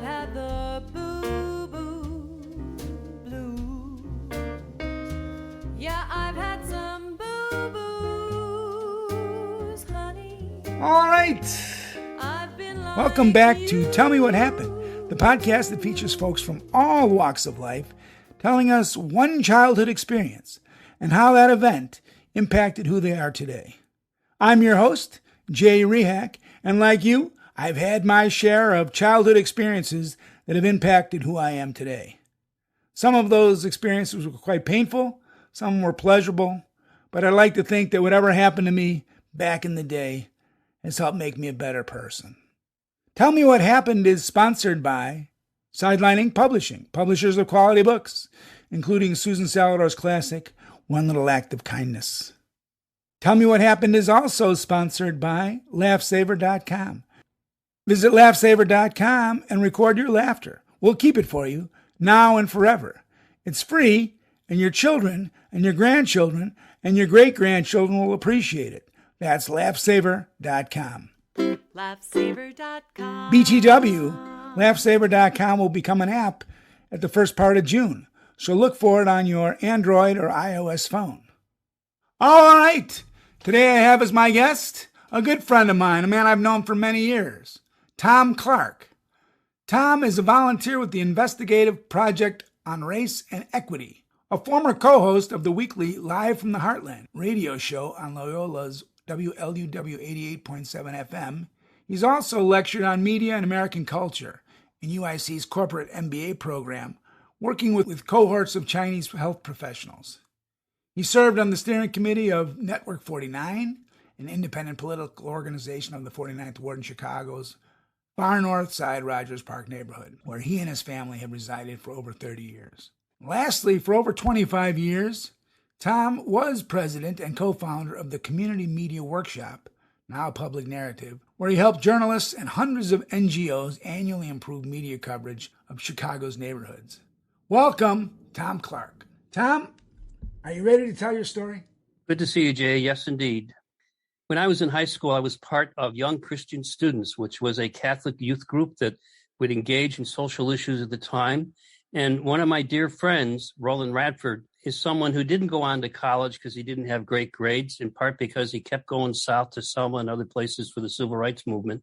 had the blues. Yeah, I've had some boo-boos, honey. All right. Welcome back to Tell Me What Happened, the podcast that features folks from all walks of life telling us one childhood experience and how that event impacted who they are today. I'm your host, Jay Rehak, and like you, I've had my share of childhood experiences that have impacted who I am today. Some of those experiences were quite painful, some were pleasurable, but I like to think that whatever happened to me back in the day has helped make me a better person. Tell Me What Happened is sponsored by Sidelining Publishing, publishers of quality books, including Susan Salador's classic, One Little Act of Kindness. Tell Me What Happened is also sponsored by LaughSaver.com. Visit LaughSaver.com and record your laughter. We'll keep it for you, now and forever. It's free, and your children and your grandchildren and your great-grandchildren will appreciate it. That's LaughSaver.com. LaughSaver.com. BTW, LaughSaver.com will become an app at the first part of June, so look for it on your Android or iOS phone. All right, today I have as my guest a good friend of mine, a man I've known for many years, Thom Clark. Thom is a volunteer with the Investigative Project on Race and Equity, a former co-host of the weekly Live from the Heartland radio show on Loyola's WLUW 88.7 FM. He's also lectured on media and American culture in UIC's Corporate MBA program, working with cohorts of Chinese health professionals. He served on the steering committee of Network 49, an independent political organization of the 49th Ward in Chicago's far north side Rogers Park neighborhood, where he and his family have resided for over 30 years. Lastly, for over 25 years, Thom was president and co-founder of the Community Media Workshop, now Public Narrative, where he helped journalists and hundreds of NGOs annually improve media coverage of Chicago's neighborhoods. Welcome, Thom Clark. Thom, are you ready to tell your story? Good to see you, Jay. Yes, indeed. When I was in high school, I was part of Young Christian Students, which was a Catholic youth group that would engage in social issues at the time. And one of my dear friends, Roland Radford, is someone who didn't go on to college because he didn't have great grades, in part because he kept going south to Selma and other places for the civil rights movement.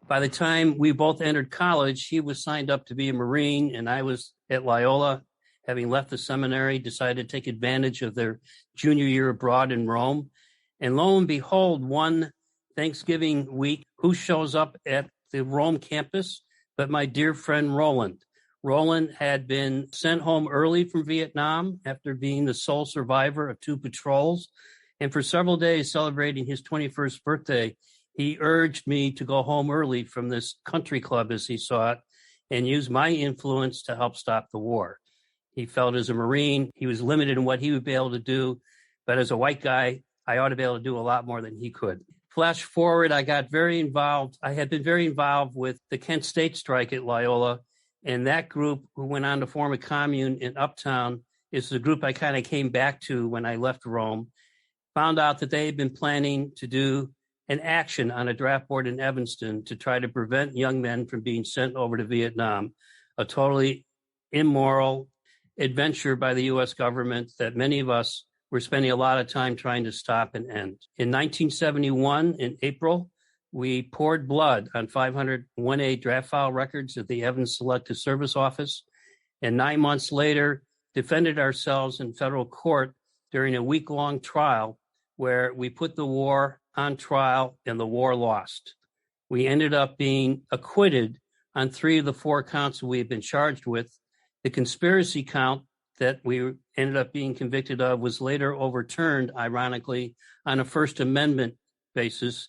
By the time we both entered college, he was signed up to be a Marine, and I was at Loyola, having left the seminary, decided to take advantage of their junior year abroad in Rome. And lo and behold, one Thanksgiving week, who shows up at the Rome campus but my dear friend Roland. Roland had been sent home early from Vietnam after being the sole survivor of 2 patrols. And for several days celebrating his 21st birthday, he urged me to go home early from this country club, as he saw it, and use my influence to help stop the war. He felt as a Marine, he was limited in what he would be able to do. But as a white guy, I ought to be able to do a lot more than he could. Flash forward, I got very involved. I had been very involved with the Kent State strike at Loyola. And that group, who went on to form a commune in Uptown, is the group I kind of came back to when I left Rome. Found out that they had been planning to do an action on a draft board in Evanston to try to prevent young men from being sent over to Vietnam, a totally immoral adventure by the U.S. government that many of us were spending a lot of time trying to stop and end. In 1971, in April, we poured blood on 501A draft file records at the Evans Selective Service Office, and 9 months later, defended ourselves in federal court during a week-long trial where we put the war on trial and the war lost. We ended up being acquitted on 3 of the 4 counts we had been charged with. The conspiracy count that we ended up being convicted of was later overturned, ironically, on a First Amendment basis,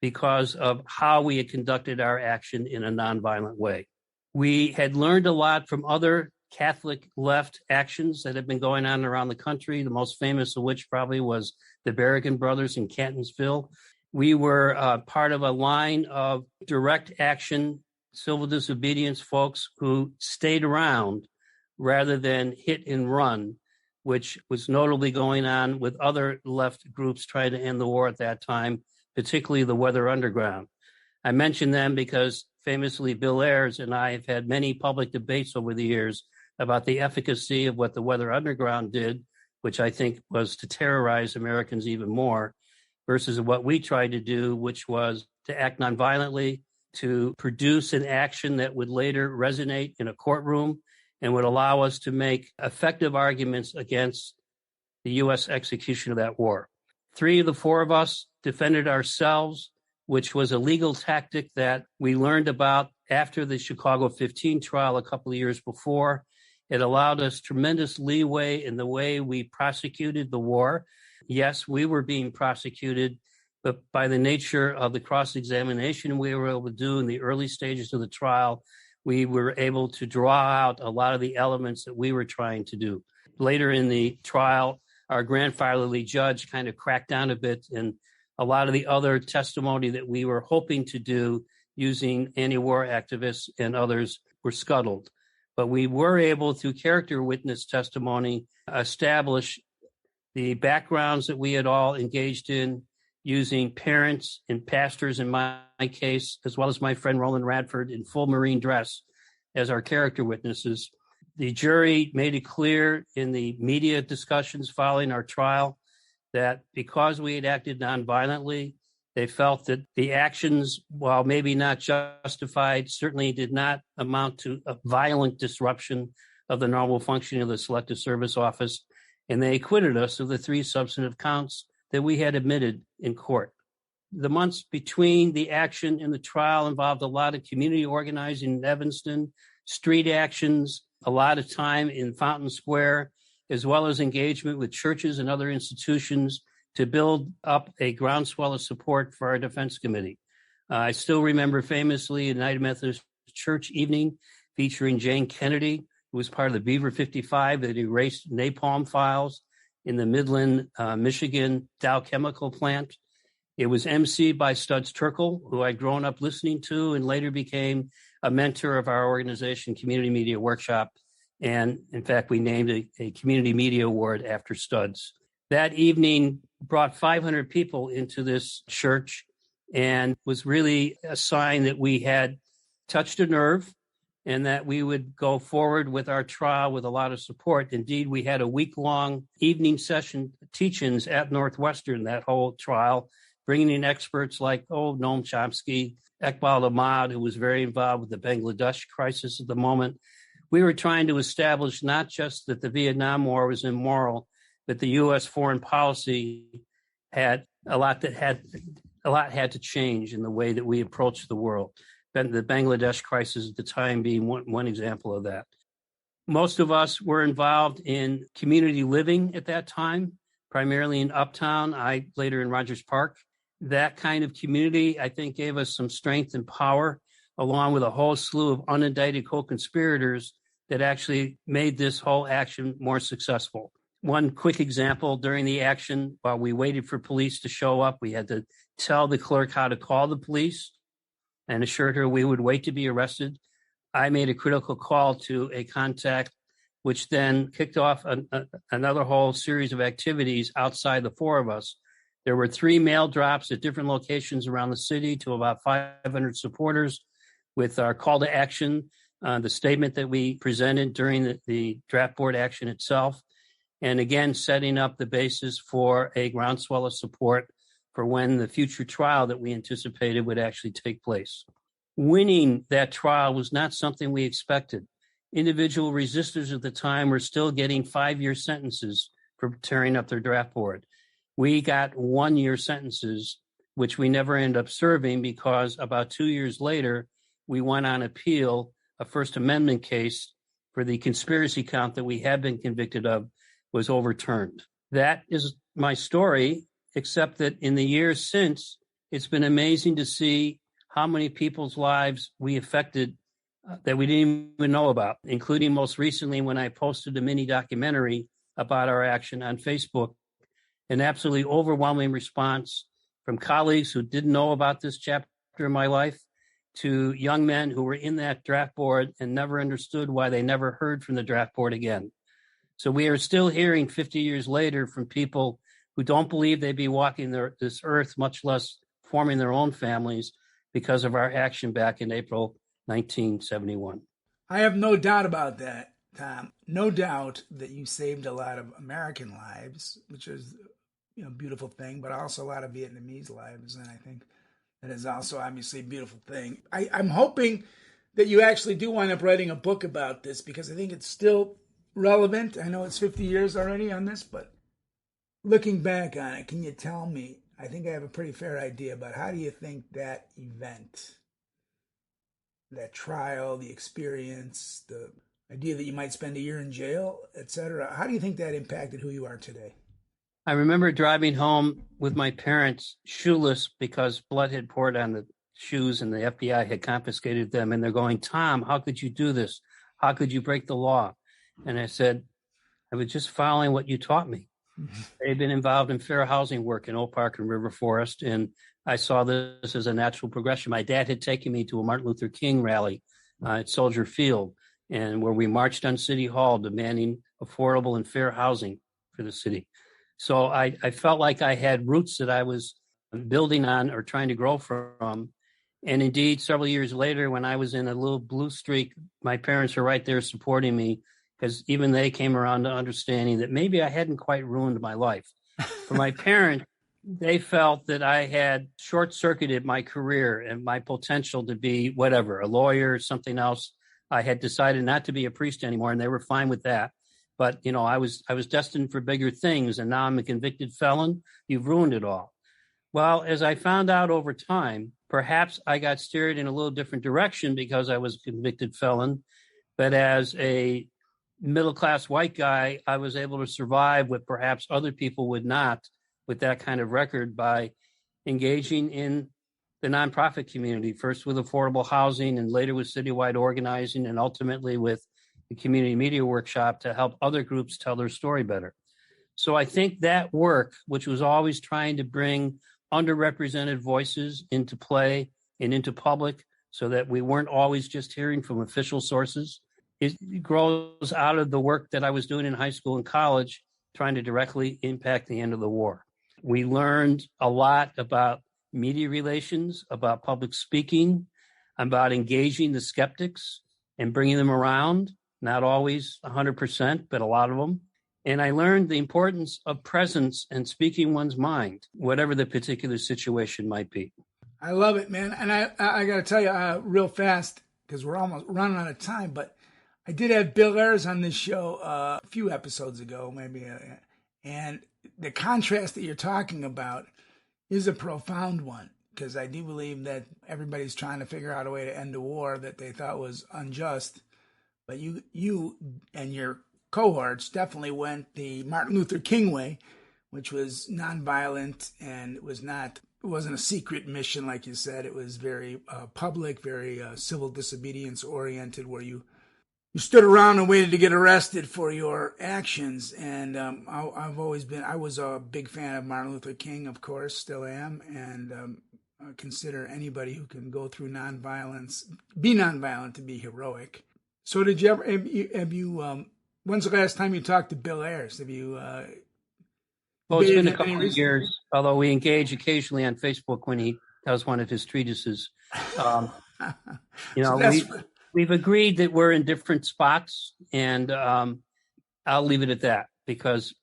because of how we had conducted our action in a nonviolent way. We had learned a lot from other Catholic left actions that have been going on around the country, the most famous of which probably was the Berrigan brothers in Catonsville. We were part of a line of direct action, civil disobedience folks who stayed around rather than hit and run, which was notably going on with other left groups trying to end the war at that time, particularly the Weather Underground. I mention them because famously Bill Ayers and I have had many public debates over the years about the efficacy of what the Weather Underground did, which I think was to terrorize Americans even more, versus what we tried to do, which was to act nonviolently, to produce an action that would later resonate in a courtroom and would allow us to make effective arguments against the U.S. execution of that war. 3 of the 4 of us defended ourselves, which was a legal tactic that we learned about after the Chicago 15 trial a couple of years before. It allowed us tremendous leeway in the way we prosecuted the war. Yes, we were being prosecuted, but by the nature of the cross-examination we were able to do in the early stages of the trial, we were able to draw out a lot of the elements that we were trying to do. Later in the trial, our grandfatherly judge kind of cracked down a bit, and a lot of the other testimony that we were hoping to do using anti-war activists and others were scuttled. But we were able, through character witness testimony, establish the backgrounds that we had all engaged in, using parents and pastors in my case, as well as my friend Roland Radford in full Marine dress as our character witnesses. The jury made it clear in the media discussions following our trial that because we had acted nonviolently, they felt that the actions, while maybe not justified, certainly did not amount to a violent disruption of the normal functioning of the Selective Service Office, and they acquitted us of the 3 substantive counts that we had admitted in court. The months between the action and the trial involved a lot of community organizing in Evanston, street actions, a lot of time in Fountain Square, as well as engagement with churches and other institutions to build up a groundswell of support for our defense committee. I still remember famously a United Methodist Church evening featuring Jane Kennedy, who was part of the Beaver 55 that erased napalm files in the Midland, Michigan Dow Chemical Plant. It was emceed by Studs Terkel, who I'd grown up listening to and later became a mentor of our organization, Community Media Workshop. And in fact, we named a Community Media Award after Studs. That evening brought 500 people into this church and was really a sign that we had touched a nerve and that we would go forward with our trial with a lot of support. Indeed, we had a week-long evening session teach-ins at Northwestern that whole trial, bringing in experts like Noam Chomsky, Iqbal Ahmad, who was very involved with the Bangladesh crisis at the moment. We were trying to establish not just that the Vietnam War was immoral, but the U.S. foreign policy had a lot had to change in the way that we approach the world. The Bangladesh crisis at the time being one example of that. Most of us were involved in community living at that time, primarily in Uptown, I later in Rogers Park. That kind of community, I think, gave us some strength and power, along with a whole slew of unindicted co-conspirators that actually made this whole action more successful. One quick example, during the action, while we waited for police to show up, we had to tell the clerk how to call the police and assured her we would wait to be arrested. I made a critical call to a contact, which then kicked off another whole series of activities outside the 4 of us. There were 3 mail drops at different locations around the city to about 500 supporters with our call to action, the statement that we presented during the draft board action itself, and again, setting up the basis for a groundswell of support for when the future trial that we anticipated would actually take place. Winning that trial was not something we expected. Individual resistors at the time were still getting 5-year sentences for tearing up their draft board. We got 1-year sentences, which we never ended up serving because about 2 years later, we went on appeal, a First Amendment case for the conspiracy count that we had been convicted of was overturned. That is my story, except that in the years since, it's been amazing to see how many people's lives we affected that we didn't even know about, including most recently when I posted a mini documentary about our action on Facebook. An absolutely overwhelming response from colleagues who didn't know about this chapter in my life to young men who were in that draft board and never understood why they never heard from the draft board again. So we are still hearing 50 years later from people who don't believe they'd be walking this earth, much less forming their own families, because of our action back in April 1971. I have no doubt about that, Thom. No doubt that you saved a lot of American lives, which is a beautiful thing, but also a lot of Vietnamese lives. And I think that is also obviously a beautiful thing. I'm hoping that you actually do wind up writing a book about this because I think it's still relevant. I know it's 50 years already on this, but looking back on it, can you tell me, I think I have a pretty fair idea about how do you think that event, that trial, the experience, the idea that you might spend a year in jail, etc. How do you think that impacted who you are today? I remember driving home with my parents shoeless because blood had poured on the shoes and the FBI had confiscated them. And they're going, Thom, how could you do this? How could you break the law? And I said, I was just following what you taught me. I had been involved in fair housing work in Oak Park and River Forest, and I saw this as a natural progression. My dad had taken me to a Martin Luther King rally at Soldier Field, and where we marched on City Hall demanding affordable and fair housing for the city. So I felt like I had roots that I was building on or trying to grow from. And indeed, several years later, when I was in a little blue streak, my parents were right there supporting me, because even they came around to understanding that maybe I hadn't quite ruined my life. For my parents, they felt that I had short-circuited my career and my potential to be whatever, a lawyer, something else. I had decided not to be a priest anymore, and they were fine with that. But, I was destined for bigger things, and now I'm a convicted felon. You've ruined it all. Well, as I found out over time, perhaps I got steered in a little different direction because I was a convicted felon. But as a middle-class white guy, I was able to survive what perhaps other people would not with that kind of record by engaging in the nonprofit community, first with affordable housing and later with citywide organizing and ultimately with the community media workshop to help other groups tell their story better. So I think that work, which was always trying to bring underrepresented voices into play and into public so that we weren't always just hearing from official sources, it grows out of the work that I was doing in high school and college, trying to directly impact the end of the war. We learned a lot about media relations, about public speaking, about engaging the skeptics and bringing them around, not always 100%, but a lot of them. And I learned the importance of presence and speaking one's mind, whatever the particular situation might be. I love it, man. And I got to tell you real fast, because we're almost running out of time, but I did have Bill Ayers on this show a few episodes ago, maybe. And the contrast that you're talking about is a profound one, because I do believe that everybody's trying to figure out a way to end a war that they thought was unjust. But you and your cohorts definitely went the Martin Luther King way, which was nonviolent, and it wasn't a secret mission, like you said. It was very public, very civil disobedience oriented, where you stood around and waited to get arrested for your actions. And I was a big fan of Martin Luther King, of course, still am, and consider anybody who can go through nonviolence, be nonviolent, to be heroic. So did you ever, have you when's the last time you talked to Bill Ayers? Have you? Well, it's been a couple of years, although we engage occasionally on Facebook when he does one of his treatises. We've agreed that we're in different spots, and I'll leave it at that, because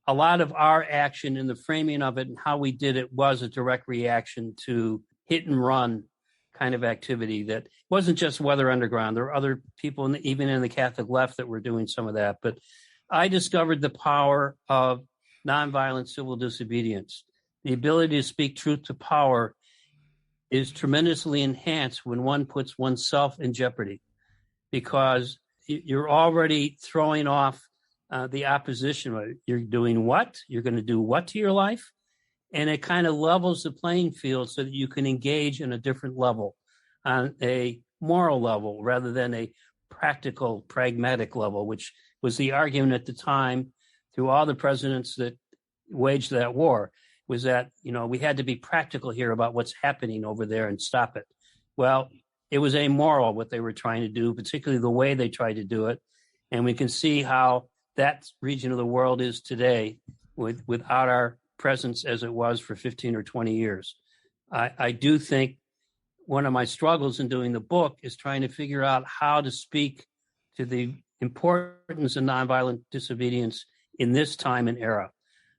a lot of our action in the framing of it and how we did it was a direct reaction to hit and run kind of activity that wasn't just Weather Underground. There were other people, even in the Catholic left, that were doing some of that. But I discovered the power of nonviolent civil disobedience. The ability to speak truth to power is tremendously enhanced when one puts oneself in jeopardy, because you're already throwing off the opposition. You're doing what? You're going to do what to your life? And it kind of levels the playing field so that you can engage in a different level, on a moral level rather than a practical, pragmatic level, which was the argument at the time through all the presidents that waged that war, was that, we had to be practical here about what's happening over there and stop it. Well, it was amoral what they were trying to do, particularly the way they tried to do it. And we can see how that region of the world is today without our presence as it was for 15 or 20 years. I do think one of my struggles in doing the book is trying to figure out how to speak to the importance of nonviolent disobedience in this time and era.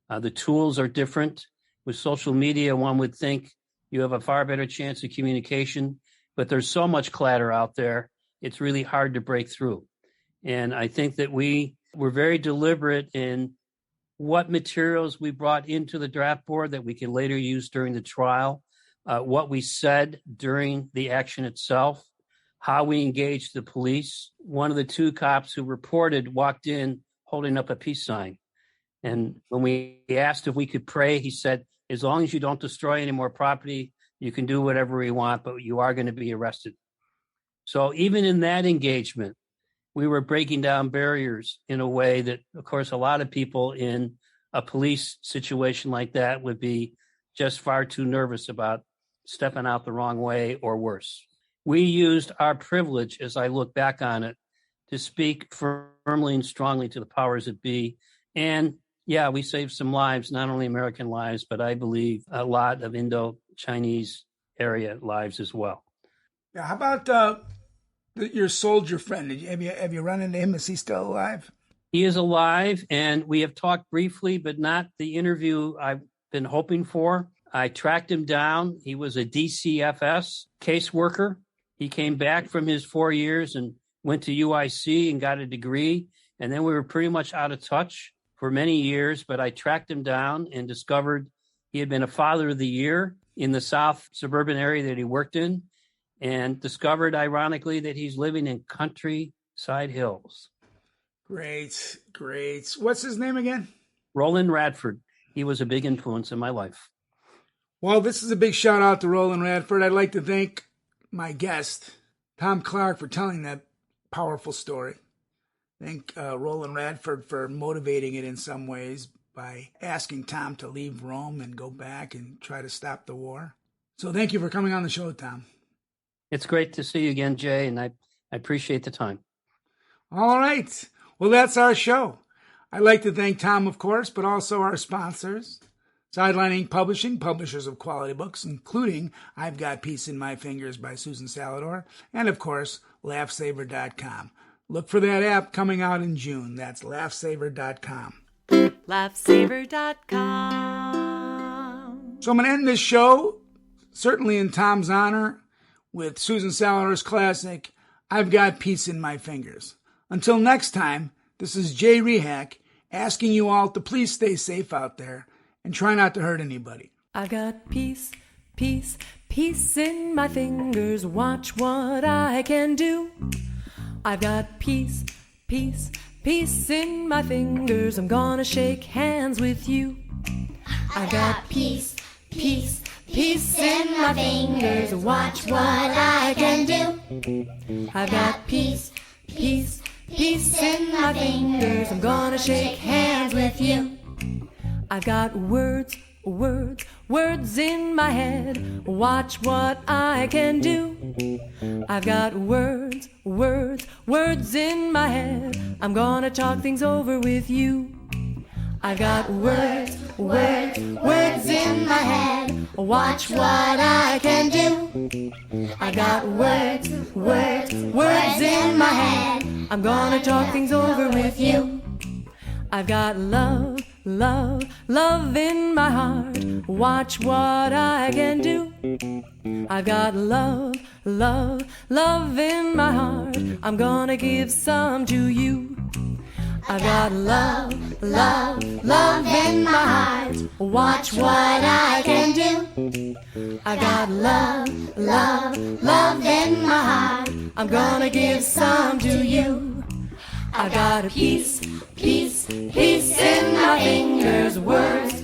The tools are different. With social media, one would think you have a far better chance of communication, but there's so much clatter out there, it's really hard to break through. And I think that we were very deliberate in what materials we brought into the draft board that we could later use during the trial, what we said during the action itself, how we engaged the police. One of the two cops who reported walked in holding up a peace sign. And when we asked if we could pray, he said, as long as you don't destroy any more property, you can do whatever you want, but you are going to be arrested. So even in that engagement, we were breaking down barriers in a way that, of course, a lot of people in a police situation like that would be just far too nervous about stepping out the wrong way or worse. We used our privilege, as I look back on it, to speak firmly and strongly to the powers that be. And yeah, we saved some lives, not only American lives, but I believe a lot of Indo-Chinese area lives as well. Yeah, how about your soldier friend? Have you run into him? Is he still alive? He is alive, and we have talked briefly, but not the interview I've been hoping for. I tracked him down. He was a DCFS caseworker. He came back from his 4 years and went to UIC and got a degree. And then we were pretty much out of touch for many years, but I tracked him down and discovered he had been a Father of the Year in the South suburban area that he worked in, and discovered, ironically, that he's living in Countryside Hills. Great. What's his name again? Roland Radford. He was a big influence in my life. Well, this is a big shout out to Roland Radford. I'd like to thank my guest, Thom Clark, for telling that powerful story. Thank Roland Radford for motivating it in some ways by asking Thom to leave Rome and go back and try to stop the war. So thank you for coming on the show, Thom. It's great to see you again, Jay, and I appreciate the time. All right. Well, that's our show. I'd like to thank Thom, of course, but also our sponsors, Sideline Inc. Publishing, publishers of quality books, including I've Got Peace in My Fingers by Susan Salador, and, of course, LaughSaver.com. Look for that app coming out in June. That's LaughSaver.com. LaughSaver.com. So I'm going to end this show, certainly in Thom's honor, with Susan Salador's classic, I've Got Peace in My Fingers. Until next time, this is Jay Rehack asking you all to please stay safe out there and try not to hurt anybody. I've got peace, peace, peace in my fingers. Watch what I can do. I've got peace, peace, peace in my fingers. I'm gonna shake hands with you. I've got peace, peace, peace in my fingers. Watch what I can do. I've got peace, peace, peace in my fingers. I'm gonna shake hands with you. I've got words, words, words in my head. Watch what I can do. I've got words, words, words in my head. I'm gonna talk things over with you. I've got words, words, words in my head. Watch what I can do. I got words, words, words in my head. I'm gonna talk things over with you. I've got love, love, love in my heart. Watch what I can do. I've got love, love, love in my heart. I'm gonna give some to you. I've got love, love, love in my heart. Watch what I can do. I've got love, love, love in my heart. I'm gonna give some to you. I've got a peace, peace, peace in my fingers. Words,